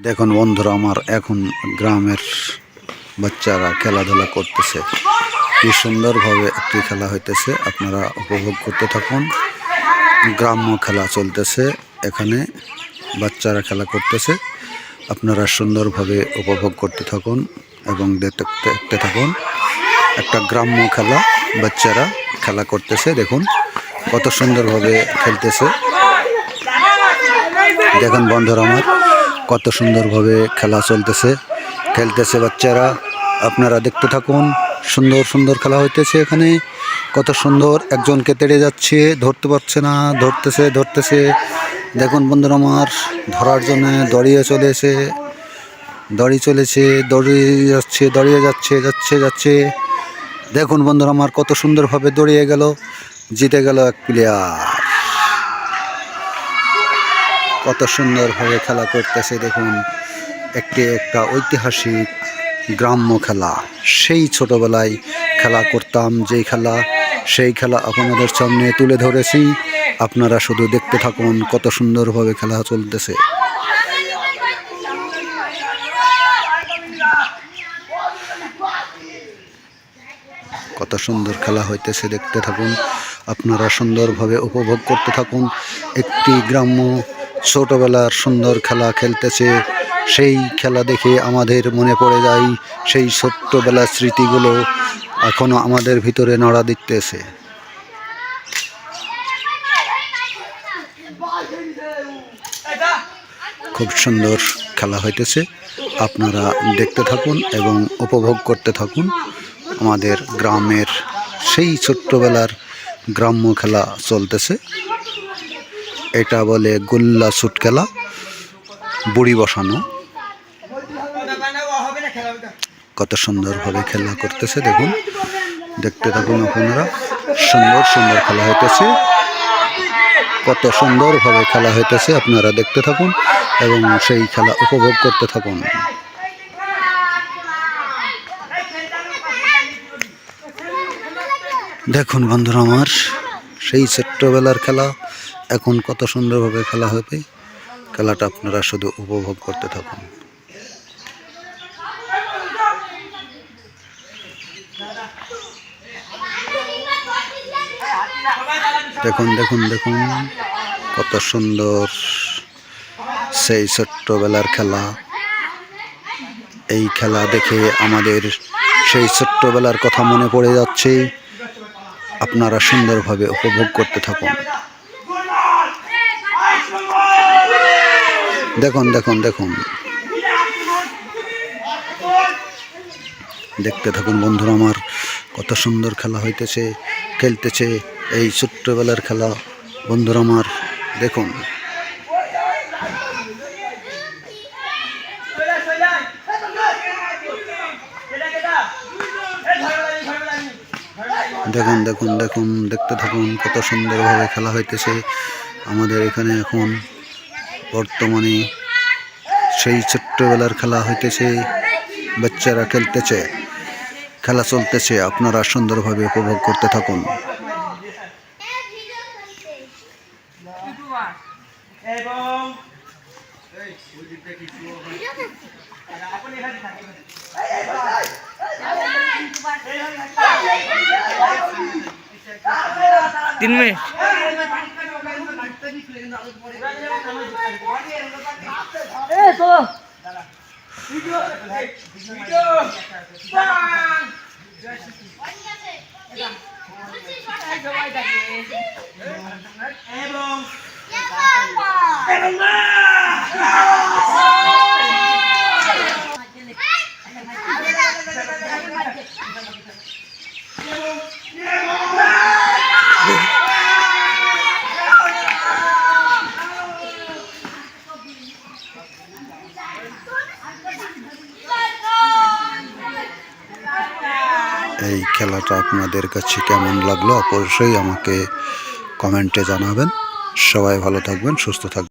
দেখুন বন্ধুরা, আমার এখন গ্রামের বাচ্চারা খেলাধুলা করতেছে। কি সুন্দরভাবে একটি খেলা হইতেছে, আপনারা উপভোগ করতে থাকুন। গ্রাম্য খেলা চলতেছে, এখানে বাচ্চারা খেলা করতেছে। আপনারা সুন্দরভাবে উপভোগ করতে থাকুন এবং দেখতে থাকুন। একটা গ্রাম্য খেলা, বাচ্চারা খেলা করতেছে। দেখুন কত সুন্দরভাবে খেলতেছে। দেখুন বন্ধুরা, আমার কত সুন্দরভাবে খেলা খেলতেছে বাচ্চারা। আপনারা দেখতে থাকুন। সুন্দর সুন্দর খেলা হইতেছে এখানে। কত সুন্দর, একজনকে তেড়ে যাচ্ছে, ধরতে পারছে না, ধরতেছে। দেখুন বন্ধুরা, আমার ধরার জন্য দাঁড়িয়ে যাচ্ছে। দেখুন বন্ধুরা, আমার কত সুন্দরভাবে দৌড়িয়ে গেল, জিতে গেল এক প্লেয়ার। কত সুন্দরভাবে খেলা করতেছে। দেখুন একটা ঐতিহাসিক গ্রাম্য খেলা। সেই ছোটবেলায় খেলা করতাম, সেই খেলা আপনাদের সামনে তুলে ধরেছি। আপনারা শুধু দেখতে থাকুন, কত সুন্দরভাবে খেলা চলতেছে। কত সুন্দর খেলা হইতেছে, দেখতে থাকুন। আপনারা সুন্দরভাবে উপভোগ করতে থাকুন। একটি গ্রাম্য ছোটবেলার সুন্দর খেলা খেলতেছে। সেই খেলা দেখে আমাদের মনে পড়ে যায় সেই ছোট্টবেলার স্মৃতিগুলো এখনো আমাদের ভিতরে নাড়া দিতেছে। খুব সুন্দর খেলা হইতেছে, আপনারা দেখতে থাকুন এবং উপভোগ করতে থাকুন। আমাদের গ্রামের সেই ছোট্টবেলার গ্রাম্য খেলা চলতেছে। এটা বলে গোল্লা শুট খেলা, বুড়ি বসানো। কত সুন্দরভাবে খেলা করতেছে, দেখুন, দেখতে থাকুন আপনারা। সুন্দর সুন্দর খেলা হইতেছে, কত সুন্দরভাবে খেলা হইতেছে। আপনারা দেখতে থাকুন এবং সেই খেলা উপভোগ করতে থাকুন। দেখুন বন্ধুরা, আমার সেই ছোট্টবেলার খেলা এখন কত সুন্দরভাবে খেলা হবে। খেলাটা আপনারা শুধু উপভোগ করতে থাকুন। দেখুন কত সুন্দর সেই ছোট্টবেলার খেলা। এই খেলা দেখে আমাদের সেই ছোট্টবেলার কথা মনে পড়ে যাচ্ছে। আপনারা সুন্দরভাবে উপভোগ করতে থাকুন। দেখুন দেখতে থাকুন বন্ধুরা, আমার কত সুন্দর খেলা খেলতেছে এই ছোট্টবেলার খেলা। বন্ধুরা আমার দেখুন, দেখুন দেখতে থাকুন, কত সুন্দরভাবে খেলা হইতেছে আমাদের এখানে। এখন বর্তমানে সেই ছোট্টবেলার খেলা হইতেছে, বাচ্চারা খেলতেছে, খেলা চলতেছে। আপনারা সুন্দরভাবে উপভোগ করতে থাকুন। তিন মিনিট। এই খেলাটা আপনাদের কাছে কেমন লাগলো অবশ্যই আমাকে কমেন্টে জানাবেন। সবাই ভালো থাকবেন, সুস্থ থাকবেন।